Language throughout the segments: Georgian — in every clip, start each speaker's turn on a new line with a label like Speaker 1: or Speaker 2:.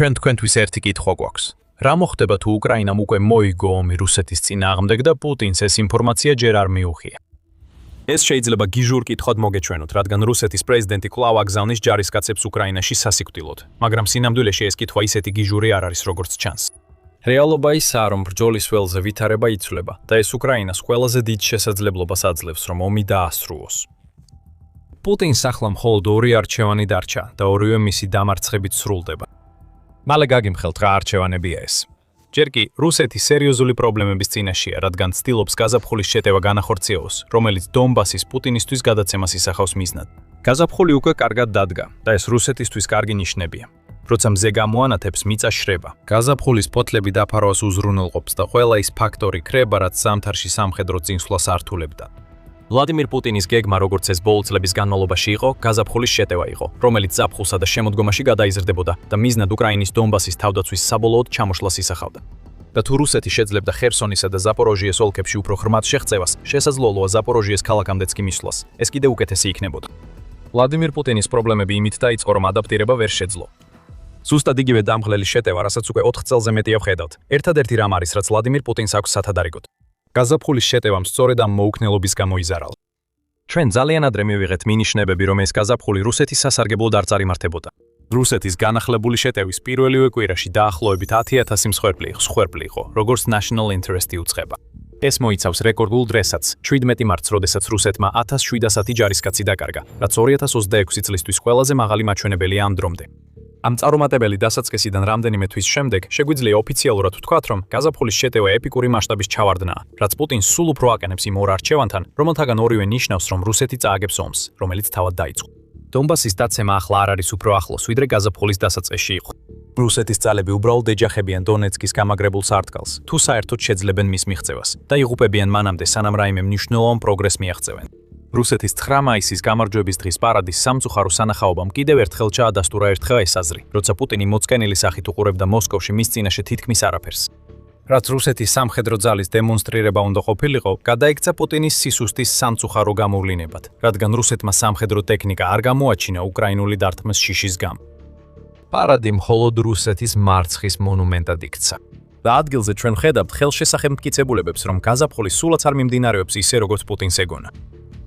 Speaker 1: ჩვენ თქვენთვის ერთი კითხვა გვაქვს. რა მოხდება თუ უკრაინამ უკვე მოიგო ომი რუსეთის წინააღმდეგ და პუტინს ეს ინფორმაცია ჯერ არ მიუღია?
Speaker 2: ეს შეიძლება გიჟურ კითხვად მოგეჩვენოთ, რადგან რუსეთის პრეზიდენტი კვლავ აგზავნის ჯარისკაცებს უკრაინაში სასიკვდილოდ, მაგრამ სინამდვილეში ეს კითხვა ისეთი გიჟური არ არის, როგორც ჩანს.
Speaker 3: რეალობა ისაა, რომ ბრძოლის ველზე ვითარება იცვლება და ეს უკრაინას ყველაზე დიდ შესაძლებლობას აძლევს, რომ ომი დაასრულოს. პუტინს ახლა მხოლოდ ორი არჩევანი დარჩა და ორივე მისი დამარცხებით სრულდება.
Speaker 1: მალე გაგიმხელთ რა არჩევანებია ეს. ჯერ კი რუსეთი სერიოზული პრობლემების წინაშეა, რადგან ცდილობს გაზაფხულის შეტევა განახორციელოს, რომელიც დონბასის პუტინისთვის გადაცემას ისახავს მიზნად.
Speaker 3: გაზაფხული უკვე კარგად დადგა და ეს რუსეთისთვის კარგი ნიშნებია.
Speaker 1: როცა მზე გამოანათებს, მიწა შრება.
Speaker 3: გაზაფხულის ფოთლები დაფარვას უზრუნველყოფს და ყველა ის ფაქტორი ქრება, რაც ზამთარში სამხედრო წინსვლას ართულებდა.
Speaker 1: ვლადიმირ პუტინის გეგმა, როგორც ეს ბოლო წლების განმავლობაში იყო, გაზაფხულის შეტევა იყო, რომელიც ზაფხულსა და შემოდგომაში გადაიზრდებოდა და მიზნად უკრაინის დონბასის თავდაცვის საბოლოოდ ჩამოშლას ისახავდა. და თუ რუსეთი შეძლებდა ხერსონისა და ზაპოროჟიეს ოლქებში უფრო ღრმად შეღწევას, შესაძლოა ზაპოროჟიეს ქალაქამდეც კი მისვლას. ეს კიდევ უკეთესი იქნებოდა.
Speaker 3: ვლადიმირ პუტინის პრობლემები იმით დაიწყო, რომ ადაპტირება ვერ შეძლო.
Speaker 1: ზუსტად იგივე დამღლელი შეტევა, რასაც უკვე 4 წელზე მეტია ვხედავთ. ერთადერთი რამ არის, რაც ვლადიმირ პუტინს აქვს სათადარიგოდ.
Speaker 3: გაზაფხულის შეტევამ სწორედ ამ მოუქნელობის გამო იზარალა.
Speaker 1: ჩვენ ძალიან ადრე მივიღეთ მინიშნებები, რომ ეს გაზაფხული რუსეთის სასარგებლოდ არ წარიმართებოდა. რუსეთის განახლებული შეტევის პირველივე კვირაში დაახლოებით 10,000 მსხვერპლი იყო, როგორც national interest-ი უწყება. ეს მოიცავს რეკორდულ დრესაც, 17 მარტს, როდესაც რუსეთმა 1700 ჯარისკაცი დაკარგა, რაც 2026 წლისთვის ყველაზე მაღალი მაჩვენებელია ამ დრომდე. ამ წარუმატებელი დასაწყისიდან რამდენიმე თვის შემდეგ შეგვიძლია ოფიციალურად ვთქვათ, რომ გაზაფხულის შეტევა ეპიკური მასშტაბის ჩავარდნაა, რაც პუტინს სულ უფრო აკენებს იმ ორ არჩევანთან, რომელთაგან ორივე ნიშნავს, რომ რუსეთი წააგებს ომს, რომელიც თავად დაიწყო. დონბასის დაცემა ახლა არ არის უფრო ახლოს, ვიდრე გაზაფხულის დასაწყისში იყო. რუსეთის ძალები უბრალოდ ეჯახებიან დონეცკის გამაგრებულ სარტყელს, თუ საერთოდ შეძლებენ მის მიღწევას და იღუპებიან მანამდე, სანამ რაიმე მნიშვნელოვან პროგრესს მიაღწევენ. რუსეთის 9 მაისის გამარჯვების დღის პარადის სამწუხარო სანახაობამ კიდევ ერთხელ ჩაადასტურა ერთხელ ეს აზრი, როცა პუტინი მოწკენილი სახით უყურებდა მოსკოვში მის წინაშე თითქმის არაფერს. რაც რუსეთის სამხედრო ძალის დემონსტრირება უნდა ყოფილიყო, გადაიქცა პუტინის სისუსტის სამწუხარო გამოვლინებად, რადგან რუსეთმა სამხედრო ტექნიკა არ გამოაჩინა უკრაინული დარტყმის შიშის გამო.
Speaker 3: პარადი მხოლოდ რუსეთის მარცხის მონუმენტად იქცა.
Speaker 1: და ადგილზე ჩვენ ვხედავთ ხელშესახებ მტკიცებულებებს, რომ გაზაფხული სულაც არ მიმდინარეობს ისე, როგორც პუტინს ეგონა.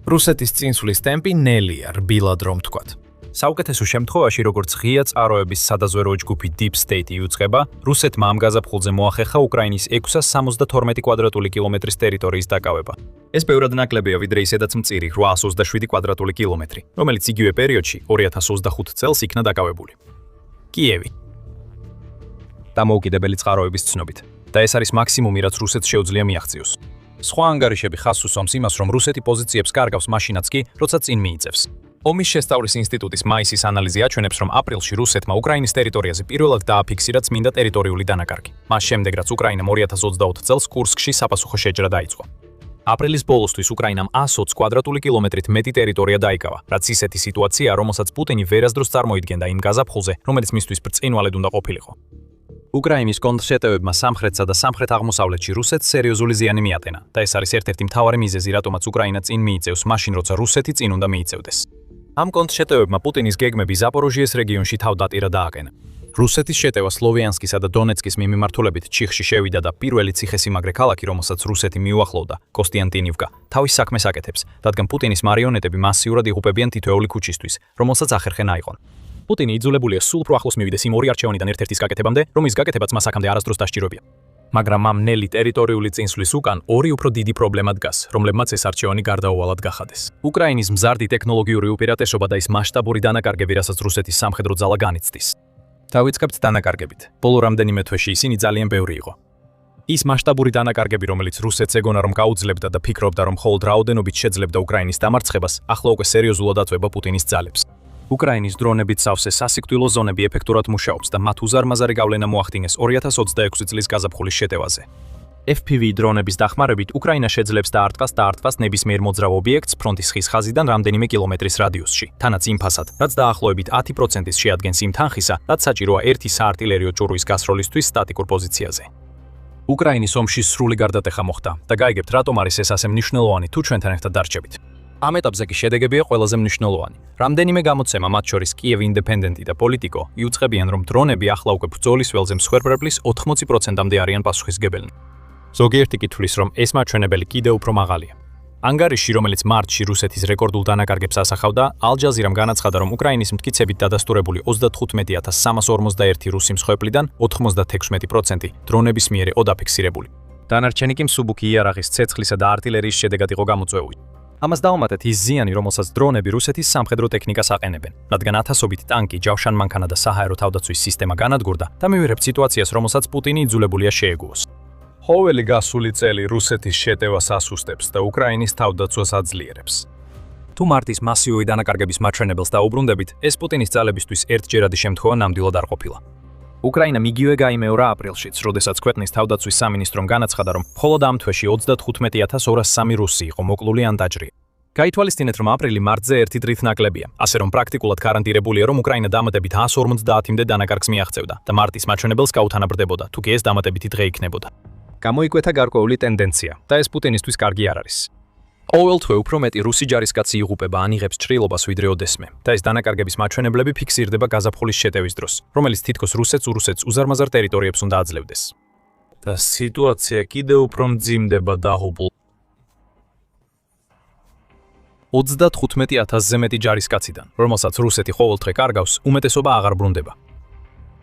Speaker 3: რუსეთის წინსვლის ტემპი ნელია, რბილად რომ ვთქვათ.
Speaker 1: საუკეთესო შემთხვევაში, როგორც ღია წყაროების სადაზვერვო ჯგუფი Deep State იუწყება, რუსეთმა ამ გაზაფხულზე მოახერხა უკრაინის 672 კვადრატული კილომეტრის ტერიტორიის დაკავება. ეს ბევრად ნაკლებია, ვიდრე ისედაც მწირი 827 კვადრატული კილომეტრი, რომელიც იგივე პერიოდში 2025 წელს იქნა დაკავებული. კიევი. დამოუკიდებელი წყაროების ცნობით. და ეს არის მაქსიმუმი, რაც რუსეთს შეუძლია მიაღწიოს. სხვა ანგარიშები ხაზს უსვამს იმას, რომ რუსეთი პოზიციებს კარგავს მაშინაც კი, როცა წინ მიიწევს. ომის შესწავლის ინსტიტუტის მაისის ანალიზი აჩვენებს, რომ აპრილში რუსეთმა უკრაინის ტერიტორიაზე პირველად დააფიქსირა წმინდა ტერიტორიული დანაკარგი. მას შემდეგ, რაც უკრაინამ 2024 წელს კურსკში საპასუხო შეჭრა დაიწყო. აპრილის ბოლოსთვის უკრაინამ 120 კვადრატული კილომეტრით მეტი ტერიტორია დაიკავა, რაც ისეთი სიტუაციაა, რომელსაც პუტინი ვერასდროს წარმოიდგენდა იმ გაზაფხულზე, რომელიც მისთვის ბრწყინვალედ უნდა ყოფილიყო. უკრაინის კონტრშეტევებმა სამხრეთსა და სამხრეთ-აღმოსავლეთში რუსეთს სერიოზული ზიანი მიატენა და ეს არის ერთ-ერთი მთავარი მიზეზი, რატომაც უკრაინა წინ მიიწევს მაშინ, როცა რუსეთი წინ უნდა მიიწევდეს. ამ კონტრშეტევებმა პუტინის გეგმები ზაპოროჟიეს რეგიონში თავდატირა დააკენა. რუსეთის შეტევა სლოვიანსკისა და დონეცკის მიმართულებით ჩიხში შევიდა და პირველი ციხესიმაგრე ქალაქი, რომელსაც რუსეთი მიუახლოვდა, კოსტიანტინივკა, თავის საქმეს აკეთებს, რადგან პუტინის მარიონეტები მასიურად იღუპებიან თითოეული ქუჩისთვის, რომელსაც ახერხენ აიღონ. პუტინი იძულებულია სულ უფრო ახლოს მივიდეს იმ ორი არჩევანიდან ერთ-ერთის გაკეთებამდე, რომლის გაკეთებაც მას აქამდე არასდროს დასჭიროებია. მაგრამ ამ ნელი ტერიტორიული წინსვლის უკან ორი უფრო დიდი პრობლემა დგას, რომლებმაც ეს არჩევანი გარდაუვალად გახადეს. უკრაინის მზარდი ტექნოლოგიური უპირატესობა და ის მასშტაბური დანაკარგები, რასაც რუსეთის სამხედრო ძალა განიცდის. დავიწყებთ დანაკარგებით. ბოლო რამდენიმე თვეში ისინი ძალიან ბევრი იყო. ის მასშტაბური დანაკარგები, რომელიც რუსეთს ეგონა რომ გაუძლებდა და ფიქრობდა, რომ მხოლოდ რაოდენობით შეძლებდა უკრაინის დამარცხებას, ახლა უკვე სერიოზულად აწვება პუტინის ძალებს. უკრაინის დრონებით სავსე სასიკვდილო ზონები ეფექტურად მუშაობს და მათ უზარმაზარი გავლენა მოახდინეს 2026 წლის გაზაფხულის შეტევაზე. FPV დრონების დახმარებით უკრაინა შეძლებს დაარტყას ნებისმიერ მოძრავ ობიექტს ფრონტის ხის ხაზიდან რამდენიმე კილომეტრის რადიუსში, თანაც იმ ფასად, რაც დაახლოებით 10%-ს შეადგენს იმ თანხისა, რაც საჭიროა ერთი საარტილერიო ჭურვის გასროლისთვის სტატიკურ პოზიციაზე. უკრაინის ომში სრული გარდატეხა მოხდა და გაიგებთ, რატომ არის ეს ასე მნიშვნელოვანი თუ ჩვენთან ერთად დარჩებით. ამ ეტაპზე კი შედეგებია ყველაზე მნიშვნელოვანი. რამდენიმე გამოცემა, მათ შორის Kyiv Independent და Politico, იუწყებიან, რომ დრონები ახლა უკვე ბრძოლის ველზე მსხვერპლების 80%-მდე არიან პასუხისგებელნი. ზოგიერთი კი თვლის, რომ ეს მაჩვენებელი კიდევ უფრო მაღალია. ანგარიში, რომელიც მარტში რუსეთის რეკორდულ დანაკარგებს ასახავდა, ალ-ჯაზირამ განაცხადა, რომ უკრაინის მტკიცებით დადასტურებული 35341 რუსი მსხვერპლიდან 96% დრონების მიერ იყო დაფიქსირებული. დანარჩენი კი მსუბუქი იარაღის, ცეცხლისა და артиლერიის შედეგად იყო გამოწვეული. ამას დავუმატეთ ის ზიანი, რომელსაც დრონები რუსეთის სამხედრო ტექნიკას აყენებენ, რადგან ათასობით ტანკი, ჯავშანმანქანა და საჰაერო თავდაცვის სისტემა განადგურდა და მივიღებთ სიტუაციას, რომელსაც პუტინი იძულებულია შეეგუოს.
Speaker 2: ყოველი გასული წელი რუსეთის შეტევას ასუსტებს და უკრაინის თავდაცვას აძლიერებს.
Speaker 1: თუ მარტის მასიური დანაკარგების მაჩვენებელს დაუბრუნდებით, ეს პუტინის ძალებისთვის ერთჯერადი შემთხვევა ნამდვილად არ ყოფილა. უკრაინამ იგივე გაიმეორა აპრილშიც, როდესაც ქვეყნის თავდაცვის სამინისტრომ განაცხადა, რომ მხოლოდ ამ თვეში 35203 რუსი იყო მოკლული ან დაჭრილი. გაითვალისწინეთ, რომ აპრილი მარტზე ერთი დრით ნაკლებია, ასე რომ პრაქტიკულად გარანტირებულია, რომ უკრაინა დამატებით 150-მდე დანაკარგს მიაღწევდა და მარტის მაჩვენებელს გაუთანაბრდებოდა, თუ კი ეს დამატებითი დღე იქნებოდა. გამოიკვეთა გარკვეული ტენდენცია და ეს პუტინისთვის კარგი არ არის. ყოველ თვე უფრო მეტი რუსი ჯარისკაცი იღუპება ან იღებს ჭრილობას ვიდრე ოდესმე და ეს დანაკარგების მაჩვენებლები ფიქსირდება გაზაფხულის შეტევის დროს, რომელიც თითქოს რუსეთს უზარმაზარ ტერიტორიებს უნდა აძლევდეს.
Speaker 2: და სიტუაცია კიდევ უფრო მძიმდება დაღუპულ
Speaker 1: 35000-ზე მეტი ჯარისკაციდან, რომელსაც რუსეთი ყოველდღე კარგავს, უმეტესობა აღარ ბრუნდება.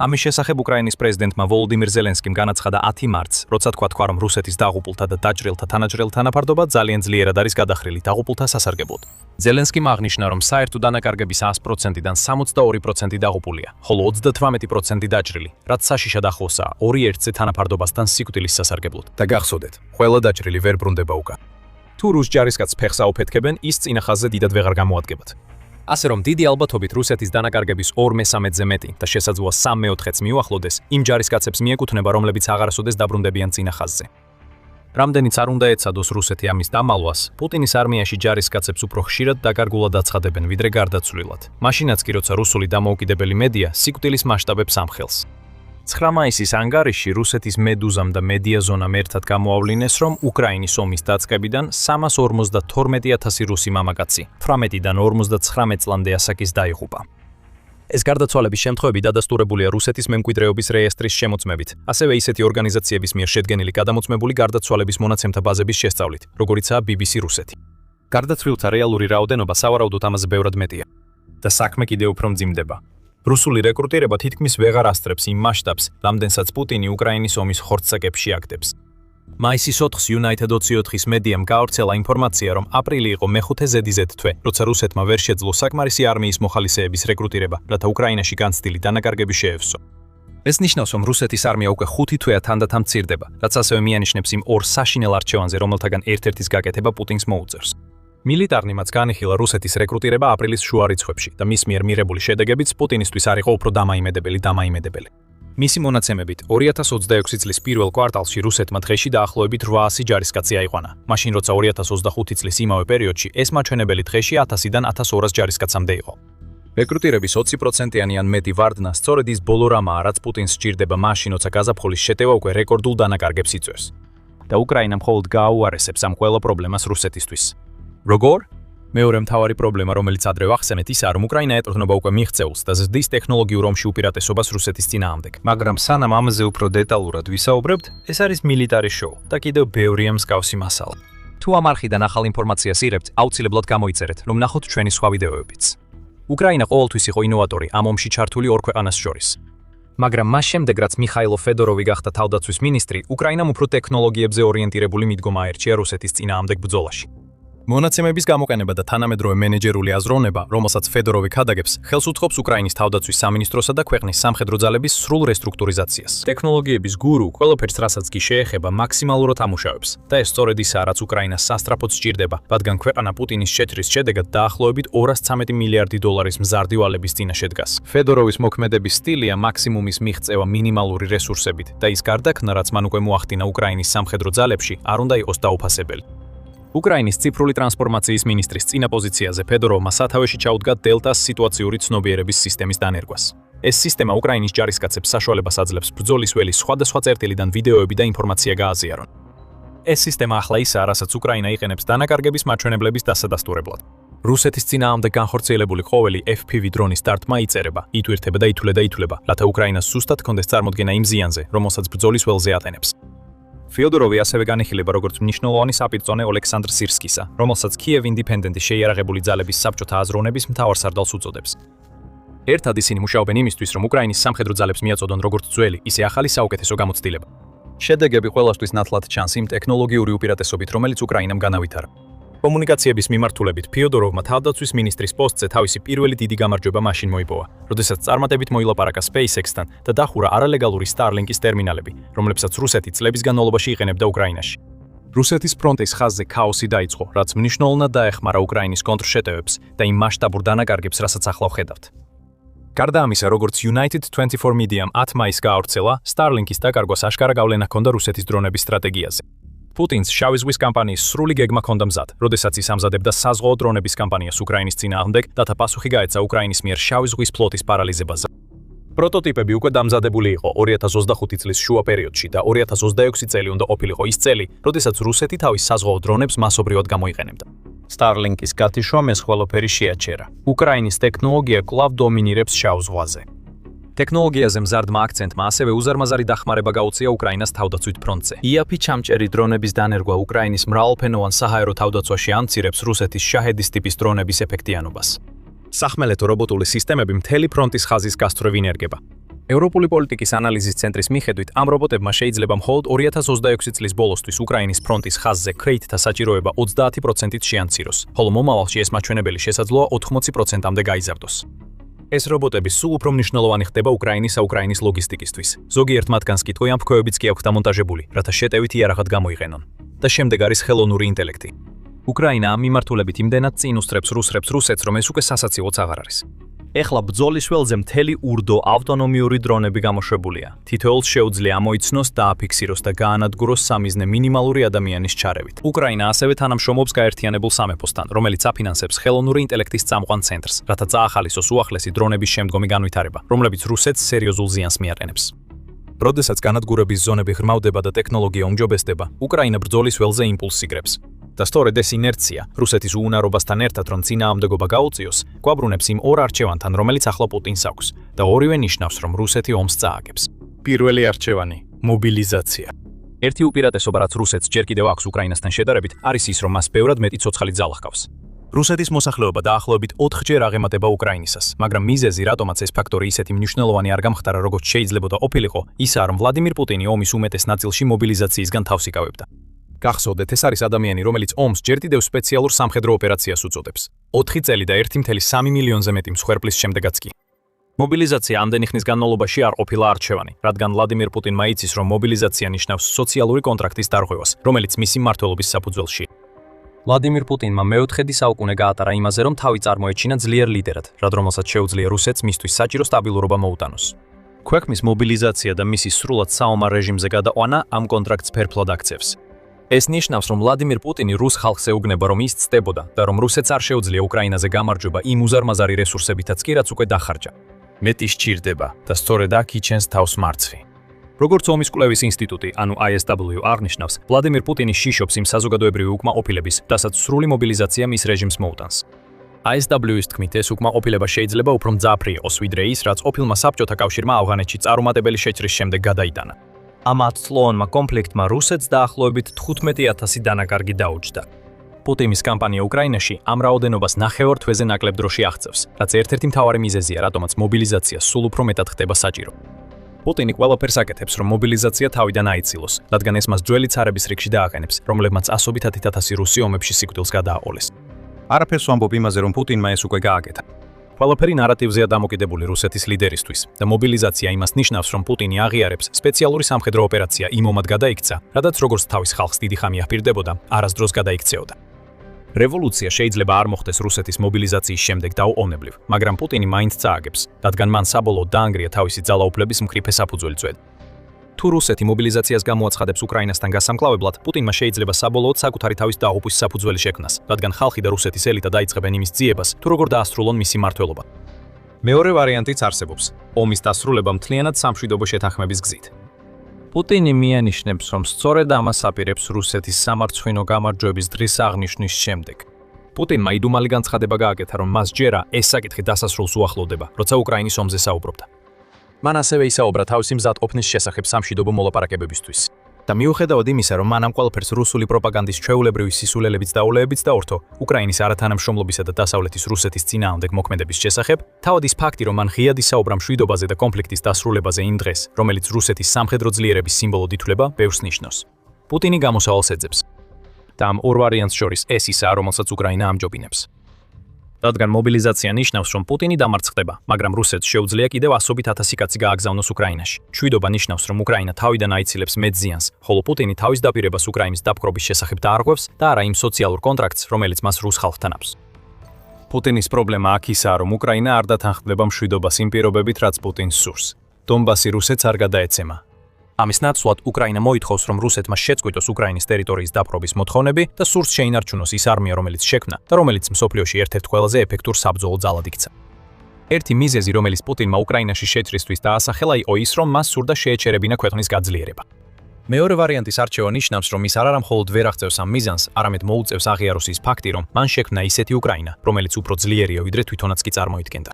Speaker 1: ამის შესახებ უკრაინის პრეზიდენტმა ვოლოდიმირ ზელენსკიმ განაცხადა 10 მარტს, როცა თქვა, რომ რუსეთის დაღუპულთა და დაჭრილთა თანაჭრელთა თანაფარდობა ძალიან ძლიერად არის გადახრილი დაღუპულთა სასარგებლოდ. ზელენსკიმ აღნიშნა, რომ საერთო დანაკარგების 100%-დან 62% დაღუპულია, ხოლო 38% დაჭრილი, რაც საშიშად ახლოსაა 2:1-ზე თანაფარდობასთან სიკვდილის სასარგებლოდ. და გახსოვდეთ, ყველა დაჭრილი ვერ ბრუნდება უკან. თუ რუს ჯარისკაცს ფეხს აუფეთქებენ, ის წინა ხაზზე დიდად ვეღარ გამოადგებათ. ასე რომ დიდი ალბათობით რუსეთის დანაკარგების 2/3-ზე მეტი და შესაძლოა 3/4-ს მიუახლოვდეს, იმ ჯარისკაცებს მიეკუთვნება, რომლებიც აღარასოდეს დაბრუნდებიან წინა ხაზზე. რამდენიც არ უნდა ეცადოს რუსეთი ამის დამალვას, პუტინის არმიაში ჯარისკაცებს უფრო ხშირად დაკარგულად აცხადებენ, ვიდრე გარდაცვლილად. მაშინაც კი, როცა რუსული დამოუკიდებელი მედია სიკვდილის მასშტაბებს ამხელს. 9 მაისის ანგარიში რუსეთის მედუზამ და მედიაზონამ ერთად გამოავლინეს, რომ უკრაინის ომის დაწყებიდან 352,000 რუსი მამაკაცი 18-დან 59 წლამდე ასაკის დაიღუპა. ეს გარდაცვალების შემთხვევები დადასტურებულია რუსეთის მემკვიდრეობის რეესტრის შემოწმებით, ასევე ისეთი ორგანიზაციების მიერ შედგენილი გადამოწმებული გარდაცვალების მონაცემთა ბაზების შესწავლით, როგორიცაა BBC რუსეთი. გარდაცვლილთა რეალური რაოდენობა სავარაუდოდ ამაზე ბევრად მეტია და საქმე კიდევ უფრო მძიმდება. რუსული რეკრუტირება თითქმის ვეღარ ასწრებს იმ მასშტაბს, რამდენსაც პუტინი უკრაინის ომის ხორცსაგებში აგდებს. მაისის 4-ს United 24-ის მედიამ გაავრცელა ინფორმაცია, რომ აპრილი იყო მეხუთე ზედიზედ თვე, როცა რუსეთმა ვერ შეძლო საკმარისი არმიის მოხალისეების რეკრუტირება, რათა უკრაინაში განცდილი დანაკარგები შეევსო. ეს ნიშნავს, რომ რუსეთის არმია უკვე 5 თვეა თანდათან მცირდება, რაც ასევე მიანიშნებს იმ ორ საშინელ არჩევანზე, რომელთაგან ერთ-ერთის გაკეთება პუტინს მოუწევს. მილიტარნი მას განიხილა რუსეთის რეკრუტირება აპრილის შუა რიცხვებში და მის მიერ მიღებული შედეგებიც პუტინისთვის არ იყო უფრო დამაიმედებელი. მისი მონაცემებით 2026 წლის პირველ კვარტალში რუსეთმა დღეში დაახლოებით 800 ჯარისკაცი აიყვანა, მაშინ როცა 2025 წლის იმავე პერიოდში ეს მაჩვენებელი დღეში 1000-დან 1200 ჯარისკაცამდე იყო. რეკრუტირების 20%-იანი ან მეტი ვარდნა სწორედ ის ბოლო რამაა, რაც პუტინს სჭირდება მაშინ, როცა გაზაფხულის შეტევა უკვე რეკორდულ დანაკარგებს იწვევს. და უკრაინა მხოლოდ გააუარესებს ამ ყველა პრობლემას რუსეთისთვის. როგორ? მეორე მთავარი პრობლემა, რომელიც ადრე ვახსენეთ, ისაა, რომ უკრაინა ეტყობა უკვე მიღწეულს და ზრდის ტექნოლოგიურ ომში უპირატესობას რუსეთის წინააღმდეგ. მაგრამ სანამ ამაზე უფრო დეტალურად ვისაუბრებთ, ეს არის მილიტარი შოუ და კიდევ ბევრია მსგავსი მასალა. თუ ამ არხიდან ახალ ინფორმაციას იღებთ, აუცილებლად გამოიწერეთ, რომ ნახოთ ჩვენი სხვა ვიდეოებიც. უკრაინა ყოველთვის იყო ინოვატორი ამ ომში ჩართული ორ ქვეყანას შორის. მაგრამ მას შემდეგ, რაც მიხაილო ფედოროვი გახდა თავდაცვის მინისტრი, უკრაინამ უფრო ტექნოლოგიებზე ორიენტირებული მიდგომა აერჩია რუსეთის წინააღმდეგ ბრძოლაში. მონაცემების გამოყენება და თანამედროვე მენეჯერული აზროვნება, რომელსაც ფედოროვი ქადაგებს, ხელს უწყობს უკრაინის თავდაცვის სამინისტროსა და ქვეყნის სამხედრო ძალების სრულ რესტრუქტურიზაციას. ტექნოლოგიების გურუ ყველაფერს, რასაც კი შეეხება, მაქსიმალურად ამუშავებს და ეს სწორედ ისაა, რაც უკრაინას სასტრაფოდ სჭირდება, რადგან ქვეყანა პუტინის შეჭრის შედეგად დაახლოებით 213 მილიარდი დოლარის მზარდი ვალების წინაშე დგას. ფედოროვის მოქმედების სტილია მაქსიმუმის მიღწევა მინიმალური რესურსებით და ის გარდაქმნა, რაც მან უკვე მოახდინა უკრაინის სამხედრო ძალებში, არ უნდა იყოს დაუფასებელი. უკრაინის ციფრული ტრანსფორმაციის მინისტრის წინა პოზიციაზე ფედოროვმა სათავეში ჩაუდგა დელტას სიტუაციური ცნობიერების სისტემის დანერგვას. ეს სისტემა უკრაინის ჯარისკაცებს საშუალებას აძლევს ბრძოლის ველის სხვადასხვა წერტილიდან ვიდეოები და ინფორმაცია გააზიარონ.
Speaker 2: ეს სისტემა ახლა ისაა, რასაც უკრაინა იყენებს დანაკარგების მაჩვენებლების დასადასტურებლად. რუსეთის წინააღმდეგ განხორციელებული ყოველი FPV დრონის სტარტმა იწერება, ითვირთება და ითვლება, რათა უკრაინას სუსტად ჰქონდეს წარმოდგენა იმ ზიანზე, რომელსაც ბრძოლის ველზე ატენებს. ფიოდოროვი ასევე განიხილება როგორც მნიშვნელოვანი საპირწონე ოლექსანდრ სირსკისა, რომელსაც Kiev Independent-ის შეიარაღებული ძალების საბჭოთა აზროვნების მთავარ სარდალს უწოდებს. ერთად ისინი მუშაობენ იმისთვის, რომ უკრაინის სამხედრო ძალებს მიაწოდონ როგორც ძველი, ისე ახალი საუკეთესო გამოცდილება. შედეგები ყველასთვის ნათლად ჩანს იმ ტექნოლოგიური უპირატესობით, რომელიც უკრაინამ განავითარა. კომუნიკაციების მიმართულებით ფიოდოროვმა თავდაცვის მინისტრის პოსტზე თავისი პირველი დიდი გამარჯვება მაშინ მოიპოვა, როდესაც წარმატებით მოილაპარაკა SpaceX-თან და დახურა არალეგალური Starlink-ის ტერმინალები, რომლებსაც რუსეთი წლების განმავლობაში იყენებდა უკრაინაში. რუსეთის ფრონტის ხაზზე ქაოსი დაიწყო, რაც მნიშვნელოვნად დაეხმარა უკრაინის კონტრშეტევებს და იმ მასშტაბურ დანაკარგებს, რასაც ახლა ვხედავთ. გარდა ამისა, როგორც United 24 Media-მ 10 მაისს გაავრცელა, Starlink-ის დაკარგვას აშკარა გავლენა ჰქონდა რუსეთის დრონების სტრატეგიაზე. პუტინს შავი ზღვის კამპანიის სრული გეგმა ჰქონდა მზად, როდესაც ის ამზადებდა საზღვაო დრონების კამპანიას უკრაინის წინააღმდეგ, რათა პასუხი გაეცა უკრაინის მიერ შავი ზღვის ფლოტის პარალიზებაზე. პროტოტიპები უკვე დამზადებული იყო 2025 წლის შუა პერიოდში და 2026 წელი უნდა ყოფილიყო ის წელი, როდესაც რუსეთი თავის საზღვაო დრონებს მასობრივად გამოიყენებდა. Starlink-ის გათიშვა ყველაფერი შეაჩერა. უკრაინის ტექნოლოგია კვლავ დომინირებს შავ ზღვაზე. ტექნოლოგიაზე მზარდმა აქცენტმა ასევე უზარმაზარი დახმარება გაუწია უკრაინას თავდაცვით ფრონტზე. IAP ჩამჭერი დრონების დანერგვა უკრაინის მრავალფენოვან საჰაერო თავდაცვაში ამცირებს რუსეთის შაჰედის ტიპის დრონების ეფექტიანობას. სახმელეთო რობოტული სისტემები მთელი ფრონტის ხაზის გასწვრივ ინერგება. ევროპული პოლიტიკის ანალიზის ცენტრის მიხედვით, ამ რობოტებმა შეიძლება მხოლოდ 2026 წლის ბოლოსთვის უკრაინის ფრონტის ხაზზე კრეიტთა საჭიროება 30%-ით შეამციროს, ხოლო მომავალში ეს მაჩვენებელი შესაძლოა 80%-მდე გაიზარდოს. ეს რობოტები სულ უფრო მნიშვნელოვანი ხდება უკრაინის ლოგისტიკისთვის. ზოგიერთ მათგანს კითხვი ამ ფქვევებიც კი აქვს დამონტაჟებული, რათა შეტევით იარაღად გამოიყენონ. და შემდეგ არის ხელოვნური ინტელექტი. უკრაინა ამ მიმართულებით იმდენად წინ უსწრებს რუსეთს, რომ ეს უკვე სასაცილოც აღარ არის. ეხლა ბრძოლის ველზე მთელი ურდო ავტონომიური დრონები გამოშვებულია. თითოეულს შეუძლია ამოიცნოს, დააფიქსიროს და გაანადგუროს სამიზნე მინიმალური ადამიანის ჩარევით. უკრაინა ასევე თანამშრომლობს გაერთიანებულ სამეფოსთან, რომელიც აფინანსებს ხელოვნური ინტელექტის წამყვან ცენტრს, რათა წაახალისოს უახლესი დრონების შემდგომი განვითარება, რომლებიც რუსეთს სერიოზულ ზიანს მიაყენებს. როდესაც განადგურების ზონები ღრმავდება და ტექნოლოგია უმჯობესდება, უკრაინა ბრძოლის ველზე იმპულსს იგრებს. და სწორედ ეს ინერცია, რუსეთის უუნარობასთან ერთად რომ წინააღმდეგობა გაუწიოს, გვაბრუნებს იმ ორ არჩევანთან, რომელიც ახლა პუტინს აქვს და ორივე ნიშნავს, რომ რუსეთი ომს წააგებს. პირველი არჩევანი მობილიზაცია. ერთი უპირატესობა, რაც რუსეთს ჯერ კიდევ აქვს უკრაინასთან შედარებით, არის ის, რომ მას ბევრად მეტი ცოცხალი ძალა ჰყავს. რუსეთის მოსახლეობა დაახლოებით 4-ჯერ აღემატება უკრაინისას, მაგრამ მიზეზი, რატომაც ეს ფაქტორი ისეთი მნიშვნელოვანი არ გამხდარა, როგორც შეიძლებოდა ყოფილიყო, ისაა, რომ ვლადიმირ პუტინი ომის უმეტეს ნაწილში მობილიზაციისგან თავს იკავებდა. გახსოვდეთ, ეს არის ადამიანი, რომელიც ომს ჯერ კიდევ სპეციალურ სამხედრო ოპერაციას უწოდებს. 4 წელი და 1.3 მილიონზე მეტი მსხვერპლის შემდეგაც კი. მობილიზაცია ამდენი ხნის განმავლობაში არ ყოფილა არჩევანი, რადგან ვლადიმირ პუტინმა იცის, რომ მობილიზაცია ნიშნავს სოციალური კონტრაქტის დარღვევას, რომელიც მისი მმართველობის საფუძველში. ვლადიმირ პუტინმა მეოთხედი საუკუნე გაატარა იმაზე, რომ თავი წარმოეჩინა ძლიერ ლიდერად, რად რომელსაც შეუძლია რუსეთს მისთვის საჭირო სტაბილურობა მოუტანოს. ქვეყნის მობილიზაცია და მისი სრულად საომარ რეჟიმზე გადაყვანა ამ კონტრაქტს ფერფლად აქცევს. ეს ნიშნავს, რომ ვლადიმირ პუტინი რუს ხალხს ეუბნება, რომ ის ცდებოდა და რომ რუსეთს არ შეუძლია უკრაინაზე გამარჯვება იმ უზარმაზარი რესურსებითაც კი, რაც უკვე დახარჯა. მეტი სჭირდება და სწორედ აქ იჩენს თავს მარცხი. როგორც ომის კვლევის ინსტიტუტი, ანუ ISW აღნიშნავს, ვლადიმირ პუტინი შიშობს იმ საზოგადოებრივი უკმაყოფილების, რასაც სრული მობილიზაცია მის რეჟიმს მოუტანს. ISW-ის თქმით, ეს უკმაყოფილება შეიძლება უფრო მძაფრი იყოს, ვიდრე ის, რაც ყოფილმა საბჭოთა კავშირმა ავღანეთში წარუმატებელი შეჭრის შემდეგ გადაიტანა. ამ 10-წლოვანმა კონფლიქტმა რუსეთს დაახლოებით 15,000 დანაკარგი დაუჯდა. პუტინის კამპანია უკრაინაში ამ რაოდენობას ნახევარ თვეზე ნაკლებ დროში აღწევს, რაც ერთ-ერთი მთავარი მიზეზია, რატომაც მობილიზაცია სულ უფრო მეტად ხდება საჭირო. პუტინი ყველაფერს აკეთებს, რომ მობილიზაცია თავიდან აიცილოს, რადგან ეს მას ძველი цаრების რიგში დააყენებს, რომლებმაც 110,000 რუსი ომებში სიკვდილს გადააყოლეს. არაფერს ვამბობ იმაზე, რომ პუტინმა ეს უკვე გააკეთა. ყველაფერი ნარატივზეა დამოკიდებული რუსეთის ლიდერისთვის და მობილიზაცია იმას ნიშნავს, რომ პუტინი აღიარებს სპეციალური სამხედრო ოპერაცია იმ ომად გადაიქცა, რადგან როგორც თავის ხალხს დიდი ხანი აპირდებოდა, არასდროს გადაიქცეოდა. რევოლუცია შეიძლება არ მოხდეს რუსეთის მობილიზაციის შემდეგ დაუყოვნებლივ, მაგრამ პუტინი მაინც წააგებს, რადგან მან საბოლოოდ დაანგრია თავისი ძალაუფლების მკრიფე საფუძველი წვედ. თუ რუსეთი მობილიზაციას გამოაცხადებს უკრაინასთან გასამკლავებლად, პუტინმა შეიძლება საბოლოოდ საკუთარი თავის დაღუპვის საფუძველი შექმნას, რადგან ხალხი და რუსეთის ელიტა დაიწყებენ იმის ძიებას, თუ როგორ დაასრულონ მისი მმართველობა. მეორე ვარიანტიც არსებობს: ომის დასრულება მთლიანად სამშვიდობო შეთანხმების გზით.
Speaker 3: პუტინი მიანიშნებს, რომ სწორედ ამას აპირებს რუსეთის სამარცხვინო გამარჯვების დღის აღნიშვნის შემდეგ.
Speaker 2: პუტინმა იდუმალი განცხადება გააკეთა, რომ მას ჯერა ეს საკითხი დასასრულს უახლოვდება, როცა უკრაინის ომზე საუბრობდა. მან ასევე ისაუბრა თავისი მზადყოფნის შესახებ სამშვიდობო მოლაპარაკებებისთვის. და მიუხედავად იმისა, რომ მან ამ ყველაფერს რუსული პროპაგანდის ჩვეულებრივი სისულელებით დაულევებით დაურთო, უკრაინის არათანამშრომლობისა და დასავლეთის რუსეთის წინააღმდეგ მოქმედების შესახებ, თავად ის ფაქტი, რომ მან ღიად ისაუბრა მშვიდობაზე და კონფლიქტის დასრულებაზე იმ დღეს, რომელიც რუსეთის სამხედრო ძლიერების სიმბოლოდ ითვლება, ბევრს ნიშნავს. პუტინი გამოსავალს ეძებს. და ამ ორ ვარიანტს შორის ეს ისაა, რომელსაც უკრაინა ამჯობინებს. რადგან მობილიზაცია ნიშნავს, რომ პუტინი დამარცხდება, მაგრამ რუსეთს შეუძლია კიდევ 100,000 კაცი გააგზავნოს უკრაინაში. მშვიდობა ნიშნავს, რომ უკრაინა თავიდან აიცილებს მეტ ზიანს, ხოლო პუტინი თავის დაპირებას უკრაინის დაპყრობის შესახებ დაარღვევს და არა იმ სოციალურ კონტრაქტს, რომელიც მას რუს ხალხთან აქვს. პუტინის პრობლემა აქ ისაა, რომ უკრაინა არ დათანხმდება მშვიდობას იმ პირობებით, რაც პუტინს სურს. დონბასი რუსეთს არ გადაეცემა. ამის ნაცვლად უკრაინა მოითხოვს, რომ რუსეთმა შეწყვიტოს უკრაინის ტერიტორიის დაპყრობის მოთხოვნები და სურს შეინარჩუნოს ის არმია, რომელიც შექმნა და რომელიც მსოფლიოში ერთ-ერთ ყველაზე ეფექტურ საბრძოლო ძალად იქცა. ერთი მიზეზი, რომელიც პუტინმა უკრაინაში შეჭრისთვის დაასახელა, იყო ის, რომ მას სურდა შეეჩერებინა ქვეყნის გაძლიერება. მეორე ვარიანტის არჩევა ნიშნავს, რომ ის არა მხოლოდ ვერ აღწევს ამ მიზანს, არამედ მოუწევს აღიაროს ის ფაქტი, რომ მან შექმნა ისეთი უკრაინა, რომელიც უფრო ძლიერია, ვიდრე თვითონაც კი წარმოიდგენდა.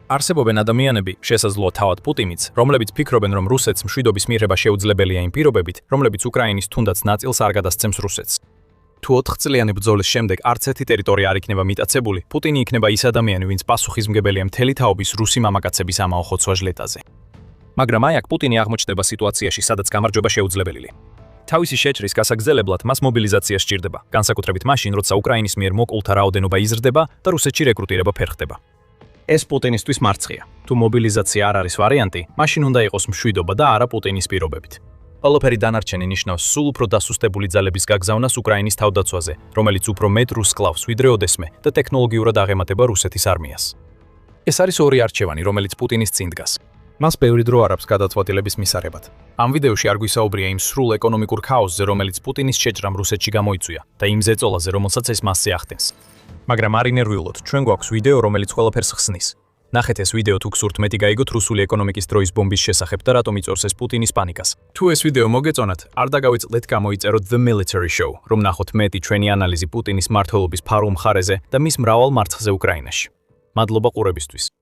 Speaker 2: არსებობენ ადამიანები, შესაძლოა თავად პუტინიც, რომლებიც ფიქრობენ, რომ რუსეთს მშვიდობის მიღება შეუძლებელია იმ პირობებით, რომლებიც უკრაინის თუნდაც ნაწილს არ გადასცემს რუსეთს. თუ 4 წლიანი ბრძოლის შემდეგ არც ერთი ტერიტორია არ იქნება მიტაცებული, პუტინი იქნება ის ადამიანი, ვინც პასუხისმგებელია მთელი თაობის რუსი მამაკაცების ამაო ხოცვა-ჟლეტაზე. მაგრამ აი აქ პუტინი აღმოჩნდება სიტუაციაში, სადაც გამარჯვება შეუძლებელია. თავისი შეჭრის გასაგრძელებლად მას მობილიზაცია სჭირდება, განსაკუთრებით მაშინ, როცა უკრაინის მიერ მოკულთა რაოდენობა იზრდება და რუსეთში რეკრუტირება ფერხდება. ეს პუტინისთვის მარცხია. თუ მობილიზაცია არ არის ვარიანტი, მაშინ უნდა იყოს მშვიდობა და არა პუტინის პირობებით. ყველაფერი დანარჩენი ნიშნავს სულ უფრო დასუსტებული ძალების გაგზავნას უკრაინის თავდაცვაზე, რომელიც უფრო მეტ რუსს კლავს, ვიდრე ოდესმე და ტექნოლოგიურად აღემატება რუსეთის არმიას. ეს არის ორი არჩევანი, რომელიც პუტინის წინ დგას. მას ბევრი დრო არ აქვს გადაწყვეტილების მისაღებად. ამ ვიდეოში არ გვისაუბრია იმ სრულ ეკონომიკურ ქაოსზე, რომელიც პუტინის შეჭრამ რუსეთში გამოიწვია და იმ ზეწოლაზე, რომელსაც ეს მასზე ახდენს. მაგრამ არ ინერვიულოთ, ჩვენ გვაქვს ვიდეო, რომელიც ყველაფერს ხსნის. ნახეთ ეს ვიდეო თუ გსურთ მეტი გაიგოთ რუსული ეკონომიკის დროის ბომბის შესახებ და რატომ იწვევს ეს პუტინის პანიკას. თუ ეს ვიდეო მოგეწონათ, არ დაგავიწყდეთ გამოიწეროთ The Military Show, რომ ნახოთ მეტი ჩვენი ანალიზი პუტინის მმართველობის ფარულ მხარეზე და მის მრავალ მარცხზე უკრაინაში. მადლობა ყურებისთვის.